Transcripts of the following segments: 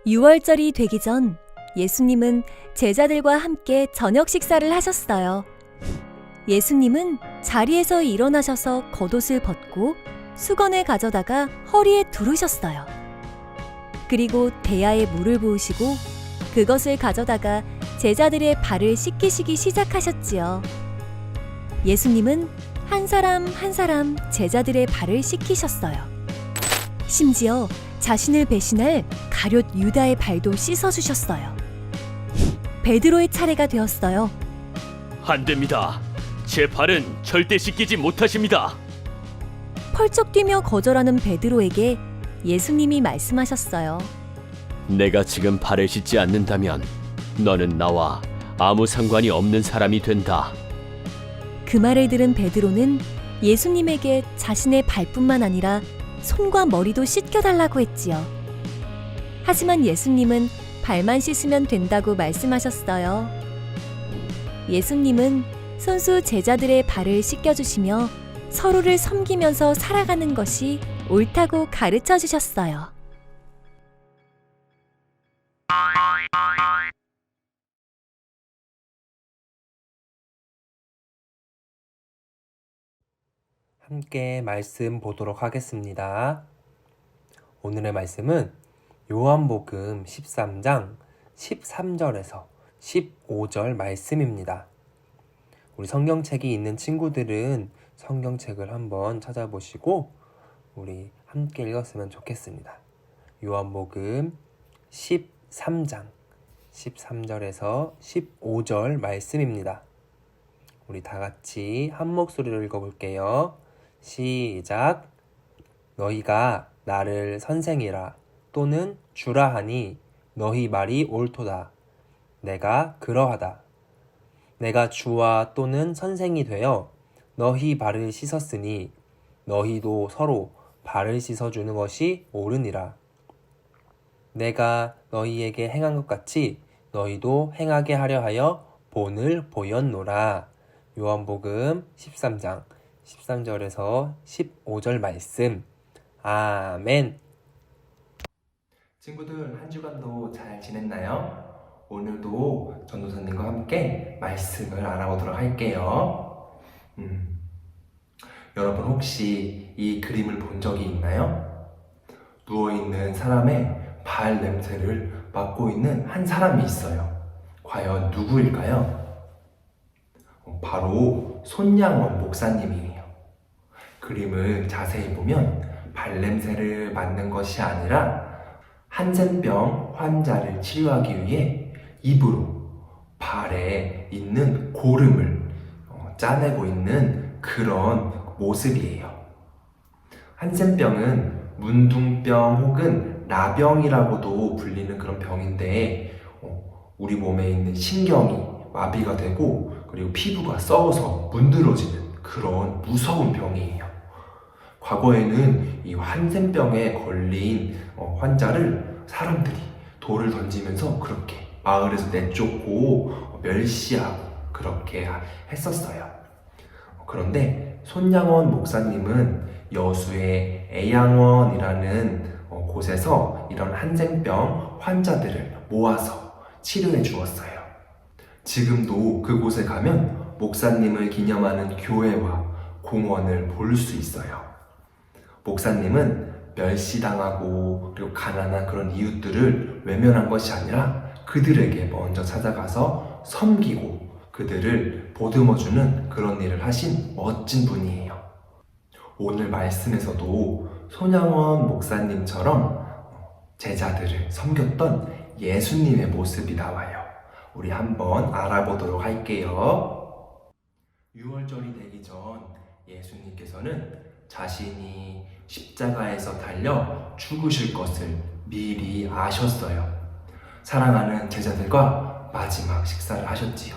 유월절이 되기 전 예수님은 제자들과 함께 저녁 식사를 하셨어요. 예수님은 자리에서 일어나셔서 겉옷을 벗고 수건을 가져다가 허리에 두르셨어요. 그리고 대야에 물을 부으시고 그것을 가져다가 제자들의 발을 씻기시기 시작하셨지요. 예수님은 한 사람 한 사람 제자들의 발을 씻기셨어요. 심지어 자신을 배신할 가룟 유다의 발도 씻어주셨어요. 베드로의 차례가 되었어요. 안 됩니다. 제 발은 절대 씻기지 못하십니다. 펄쩍 뛰며 거절하는 베드로에게 예수님이 말씀하셨어요. 내가 지금 발을 씻지 않는다면 너는 나와 아무 상관이 없는 사람이 된다. 그 말을 들은 베드로는 예수님에게 자신의 발뿐만 아니라 손과 머리도 씻겨달라고 했지요. 하지만 예수님은 발만 씻으면 된다고 말씀하셨어요. 예수님은 손수 제자들의 발을 씻겨주시며 서로를 섬기면서 살아가는 것이 옳다고 가르쳐 주셨어요. 함께 말씀 보도록 하겠습니다. 오늘의 말씀은 요한복음 13장 13절에서 15절 말씀입니다. 우리 성경책이 있는 친구들은 성경책을 한번 찾아보시고 우리 함께 읽었으면 좋겠습니다. 요한복음 13장 13절에서 15절 말씀입니다. 우리 다 같이 한 목소리로 읽어볼게요. 시작. 너희가 나를 선생이라 또는 주라 하니 너희 말이 옳도다. 내가 그러하다. 내가 주와 또는 선생이 되어 너희 발을 씻었으니 너희도 서로 발을 씻어주는 것이 옳으니라. 내가 너희에게 행한 것 같이 너희도 행하게 하려 하여 본을 보였노라. 요한복음 13장 13절에서 15절 말씀. 아멘. 친구들, 한 주간도 잘 지냈나요? 오늘도 전도사님과 함께 말씀을 알아보도록 할게요. 여러분 혹시 이 그림을 본 적이 있나요? 누워있는 사람의 발 냄새를 맡고 있는 한 사람이 있어요. 과연 누구일까요? 바로 손양원 목사님이에요. 그림을 자세히 보면 발냄새를 맡는 것이 아니라 한센병 환자를 치료하기 위해 입으로 발에 있는 고름을 짜내고 있는 그런 모습이에요. 한센병은 문둥병 혹은 나병이라고도 불리는 그런 병인데 우리 몸에 있는 신경이 마비가 되고 그리고 피부가 썩어서 문드러지는 그런 무서운 병이에요. 과거에는 이 한센병에 걸린 환자를 사람들이 돌을 던지면서 그렇게 마을에서 내쫓고 멸시하고 그렇게 했었어요. 그런데 손양원 목사님은 여수의 애양원이라는 곳에서 이런 한센병 환자들을 모아서 치료해 주었어요. 지금도 그곳에 가면 목사님을 기념하는 교회와 공원을 볼 수 있어요. 목사님은 멸시당하고 그리고 가난한 그런 이웃들을 외면한 것이 아니라 그들에게 먼저 찾아가서 섬기고 그들을 보듬어주는 그런 일을 하신 멋진 분이에요. 오늘 말씀에서도 손양원 목사님처럼 제자들을 섬겼던 예수님의 모습이 나와요. 우리 한번 알아보도록 할게요. 6월절이 되기 전 예수님께서는 자신이 십자가에서 달려 죽으실 것을 미리 아셨어요. 사랑하는 제자들과 마지막 식사를 하셨지요.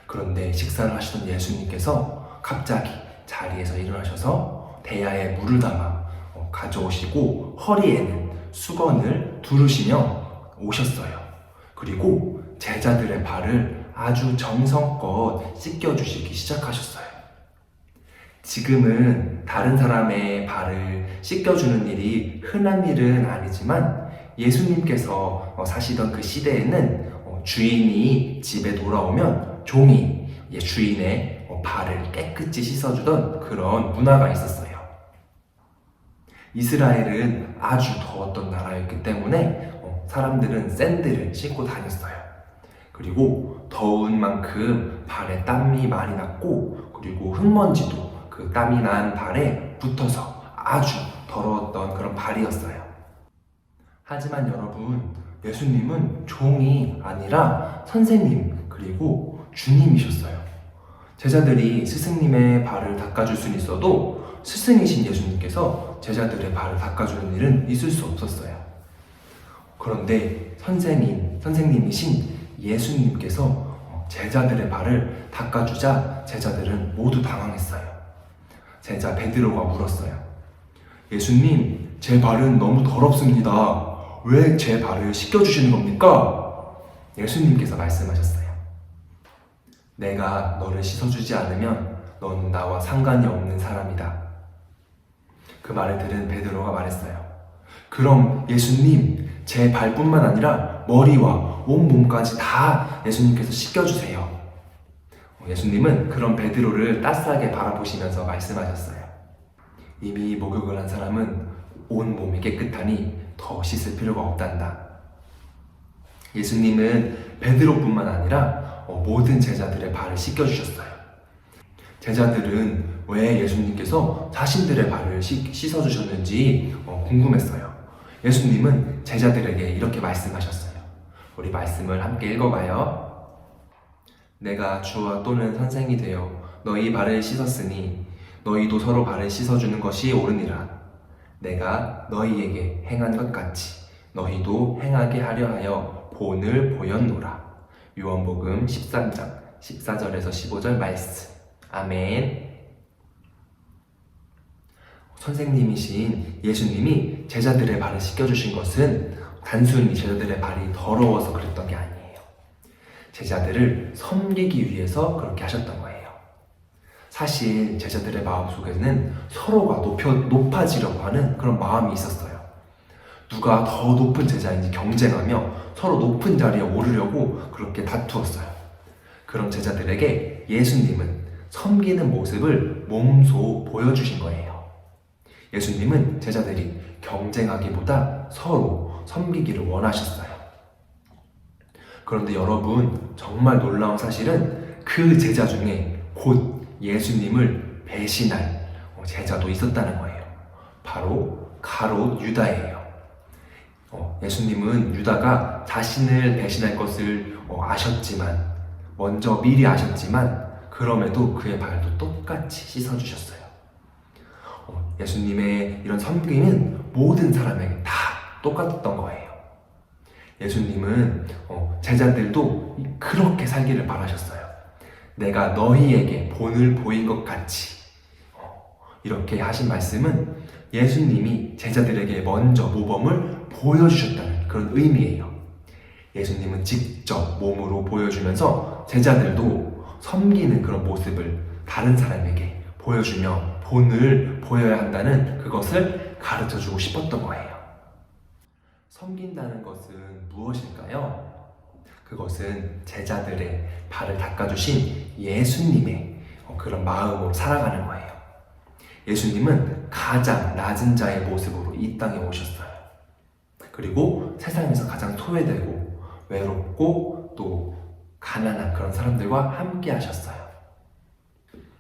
그런데 식사를 하시던 예수님께서 갑자기 자리에서 일어나셔서 대야에 물을 담아 가져오시고 허리에는 수건을 두르시며 오셨어요. 그리고 제자들의 발을 아주 정성껏 씻겨주시기 시작하셨어요. 지금은 다른 사람의 발을 씻겨주는 일이 흔한 일은 아니지만 예수님께서 사시던 그 시대에는 주인이 집에 돌아오면 종이 주인의 발을 깨끗이 씻어주던 그런 문화가 있었어요. 이스라엘은 아주 더웠던 나라였기 때문에 사람들은 샌들을 신고 다녔어요. 그리고 더운 만큼 발에 땀이 많이 났고, 그리고 흙먼지도 그 땀이 난 발에 붙어서 아주 더러웠던 그런 발이었어요. 하지만 여러분, 예수님은 종이 아니라 선생님 그리고 주님이셨어요. 제자들이 스승님의 발을 닦아줄 수는 있어도 스승이신 예수님께서 제자들의 발을 닦아주는 일은 있을 수 없었어요. 그런데 선생님이신 예수님께서 제자들의 발을 닦아주자 제자들은 모두 당황했어요. 제자 베드로가 물었어요. 예수님, 제 발은 너무 더럽습니다. 왜 제 발을 씻겨주시는 겁니까? 예수님께서 말씀하셨어요. 내가 너를 씻어주지 않으면 넌 나와 상관이 없는 사람이다. 그 말을 들은 베드로가 말했어요. 그럼 예수님, 제 발뿐만 아니라 머리와 온 몸까지 다 예수님께서 씻겨주세요. 예수님은 그런 베드로를 따스하게 바라보시면서 말씀하셨어요. 이미 목욕을 한 사람은 온 몸이 깨끗하니 더 씻을 필요가 없단다. 예수님은 베드로뿐만 아니라 모든 제자들의 발을 씻겨주셨어요. 제자들은 왜 예수님께서 자신들의 발을 씻어주셨는지 궁금했어요. 예수님은 제자들에게 이렇게 말씀하셨어요. 우리 말씀을 함께 읽어봐요. 내가 주와 또는 선생이 되어 너희 발을 씻었으니 너희도 서로 발을 씻어주는 것이 옳으니라. 내가 너희에게 행한 것 같이 너희도 행하게 하려 하여 본을 보였노라. 요한복음 13장 14절에서 15절 말씀. 아멘. 선생님이신 예수님이 제자들의 발을 씻겨주신 것은 단순히 제자들의 발이 더러워서 그랬던 게 아니에요. 제자들을 섬기기 위해서 그렇게 하셨던 거예요. 사실 제자들의 마음속에는 서로가 높아지려고 하는 그런 마음이 있었어요. 누가 더 높은 제자인지 경쟁하며 서로 높은 자리에 오르려고 그렇게 다투었어요. 그런 제자들에게 예수님은 섬기는 모습을 몸소 보여주신 거예요. 예수님은 제자들이 경쟁하기보다 서로 섬기기를 원하셨어요. 그런데 여러분, 정말 놀라운 사실은 그 제자 중에 곧 예수님을 배신할 제자도 있었다는 거예요. 바로 가롯 유다예요. 예수님은 유다가 자신을 배신할 것을 미리 아셨지만 그럼에도 그의 발도 똑같이 씻어주셨어요. 예수님의 이런 섬김은 모든 사람에게 다 똑같았던 거예요. 예수님은 제자들도 그렇게 살기를 바라셨어요. 내가 너희에게 본을 보인 것 같이. 이렇게 하신 말씀은 예수님이 제자들에게 먼저 모범을 보여주셨다는 그런 의미예요. 예수님은 직접 몸으로 보여주면서 제자들도 섬기는 그런 모습을 다른 사람에게 보여주며 본을 보여야 한다는 그것을 가르쳐주고 싶었던 거예요. 섬긴다는 것은 무엇일까요? 그것은 제자들의 발을 닦아주신 예수님의 그런 마음으로 살아가는 거예요. 예수님은 가장 낮은 자의 모습으로 이 땅에 오셨어요. 그리고 세상에서 가장 소외되고 외롭고 또 가난한 그런 사람들과 함께 하셨어요.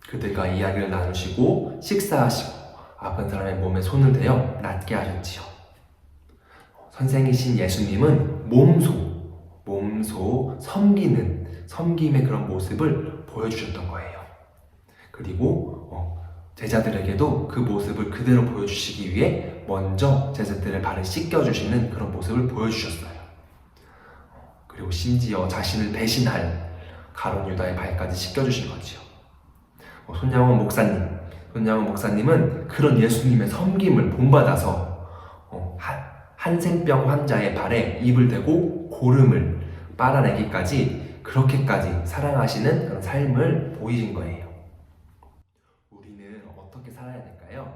그들과 이야기를 나누시고 식사하시고 아픈 사람의 몸에 손을 대어 낫게 하셨지요. 선생이신 예수님은 몸소 섬김의 그런 모습을 보여주셨던 거예요. 그리고 제자들에게도 그 모습을 그대로 보여주시기 위해 먼저 제자들의 발을 씻겨주시는 그런 모습을 보여주셨어요. 그리고 심지어 자신을 배신할 가룟 유다의 발까지 씻겨주신 거지요. 손양원 목사님은 그런 예수님의 섬김을 본받아서 한센병 환자의 발에 입을 대고 고름을 빨아내기까지 그렇게까지 사랑하시는 그런 삶을 보이신 거예요. 우리는 어떻게 살아야 될까요?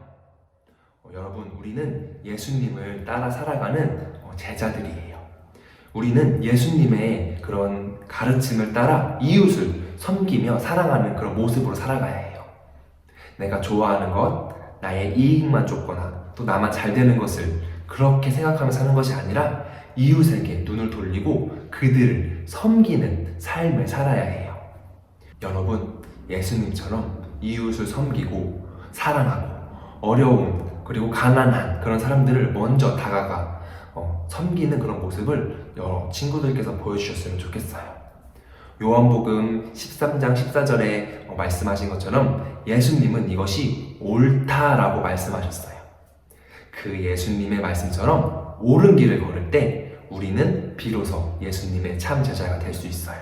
여러분, 우리는 예수님을 따라 살아가는 제자들이에요. 우리는 예수님의 그런 가르침을 따라 이웃을 섬기며 사랑하는 그런 모습으로 살아가야 해요. 내가 좋아하는 것, 나의 이익만 쫓거나 또 나만 잘 되는 것을 그렇게 생각하며 사는 것이 아니라 이웃에게 눈을 돌리고 그들을 섬기는 삶을 살아야 해요. 여러분, 예수님처럼 이웃을 섬기고 사랑하고 어려운 그리고 가난한 그런 사람들을 먼저 다가가 섬기는 그런 모습을 여러 친구들께서 보여주셨으면 좋겠어요. 요한복음 13장 14절에 말씀하신 것처럼 예수님은 이것이 옳다라고 말씀하셨어요. 그 예수님의 말씀처럼 옳은 길을 걸을 때 우리는 비로소 예수님의 참 제자가 될 수 있어요.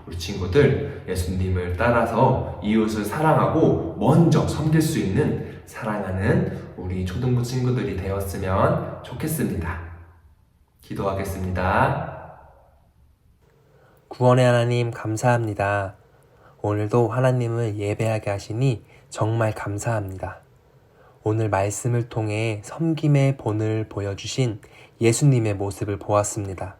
우리 친구들, 예수님을 따라서 이웃을 사랑하고 먼저 섬길 수 있는 사랑하는 우리 초등부 친구들이 되었으면 좋겠습니다. 기도하겠습니다. 구원의 하나님 감사합니다. 오늘도 하나님을 예배하게 하시니 정말 감사합니다. 오늘 말씀을 통해 섬김의 본을 보여주신 예수님의 모습을 보았습니다.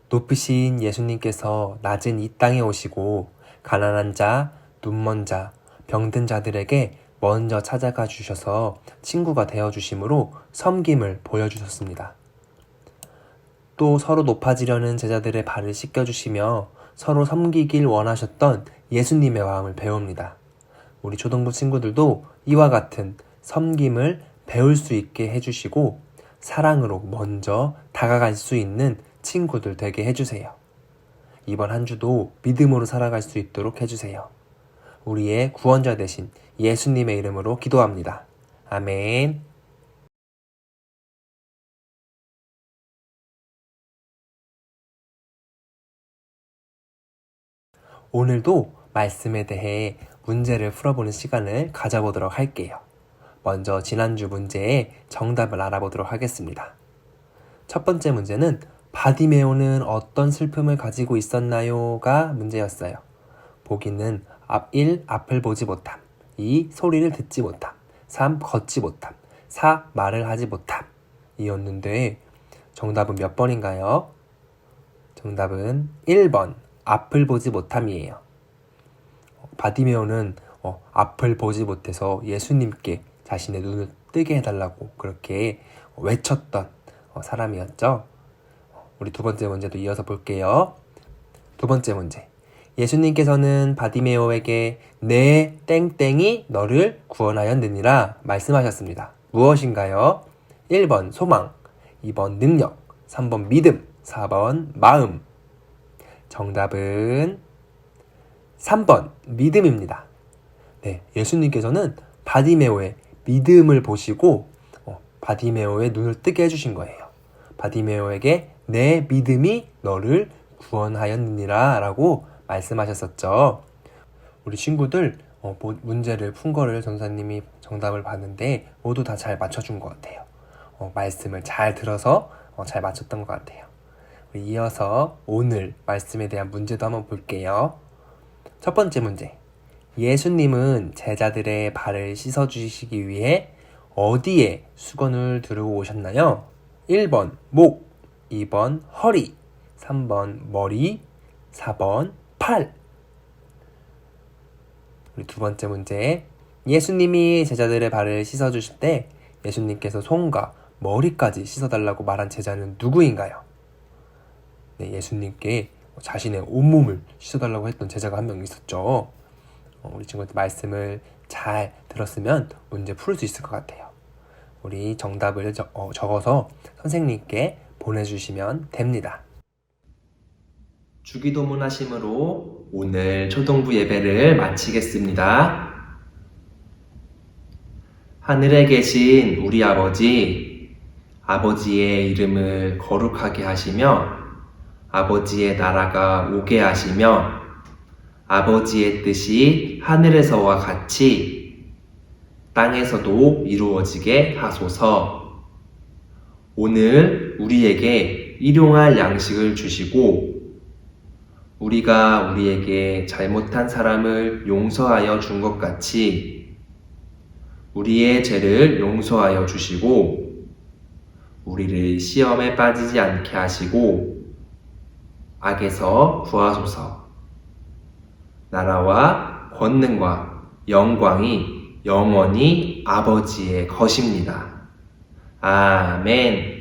높으신 예수님께서 낮은 이 땅에 오시고 가난한 자, 눈먼 자, 병든 자들에게 먼저 찾아가 주셔서 친구가 되어주심으로 섬김을 보여주셨습니다. 또 서로 높아지려는 제자들의 발을 씻겨주시며 서로 섬기길 원하셨던 예수님의 마음을 배웁니다. 우리 초등부 친구들도 이와 같은 섬김을 배울 수 있게 해주시고 사랑으로 먼저 다가갈 수 있는 친구들 되게 해주세요. 이번 한 주도 믿음으로 살아갈 수 있도록 해주세요. 우리의 구원자 되신 예수님의 이름으로 기도합니다. 아멘. 오늘도 말씀에 대해 문제를 풀어보는 시간을 가져보도록 할게요. 먼저 지난주 문제의 정답을 알아보도록 하겠습니다. 첫 번째 문제는 바디메오는 어떤 슬픔을 가지고 있었나요?가 문제였어요. 보기는 1. 앞을 보지 못함, 2. 소리를 듣지 못함, 3. 걷지 못함, 4. 말을 하지 못함 이었는데 정답은 몇 번인가요? 정답은 1번 앞을 보지 못함이에요. 바디메오는 앞을 보지 못해서 예수님께 자신의 눈을 뜨게 해달라고 그렇게 외쳤던 사람이었죠. 우리 두 번째 문제도 이어서 볼게요. 두 번째 문제. 예수님께서는 바디메오에게 내 땡땡이 너를 구원하였느니라 말씀하셨습니다. 무엇인가요? 1번 소망, 2번 능력, 3번 믿음, 4번 마음. 정답은 3번 믿음입니다. 네, 예수님께서는 바디메오의 믿음을 보시고 바디메오의 눈을 뜨게 해주신 거예요. 바디메오에게 내 믿음이 너를 구원하였느니라 라고 말씀하셨었죠. 우리 친구들 문제를 푼 거를 전사님이 정답을 봤는데 모두 다 잘 맞춰준 것 같아요. 말씀을 잘 들어서 잘 맞췄던 것 같아요. 우리 이어서 오늘 말씀에 대한 문제도 한번 볼게요. 첫 번째 문제. 예수님은 제자들의 발을 씻어주시기 위해 어디에 수건을 두르고 오셨나요? 1번 목, 2번 허리, 3번 머리, 4번 팔. 우리 두 번째 문제. 예수님이 제자들의 발을 씻어주실 때 예수님께서 손과 머리까지 씻어달라고 말한 제자는 누구인가요? 네, 예수님께 자신의 온몸을 씻어달라고 했던 제자가 한 명 있었죠. 우리 친구들 말씀을 잘 들었으면 문제 풀 수 있을 것 같아요. 우리 정답을 적어서 선생님께 보내주시면 됩니다. 주기도문 하심으로 오늘 초등부 예배를 마치겠습니다. 하늘에 계신 우리 아버지, 아버지의 이름을 거룩하게 하시며 아버지의 나라가 오게 하시며 아버지의 뜻이 하늘에서와 같이 땅에서도 이루어지게 하소서. 오늘 우리에게 일용할 양식을 주시고 우리가 우리에게 잘못한 사람을 용서하여 준 것 같이 우리의 죄를 용서하여 주시고 우리를 시험에 빠지지 않게 하시고 악에서 구하소서. 나라와 권능과 영광이 영원히 아버지의 것입니다. 아멘.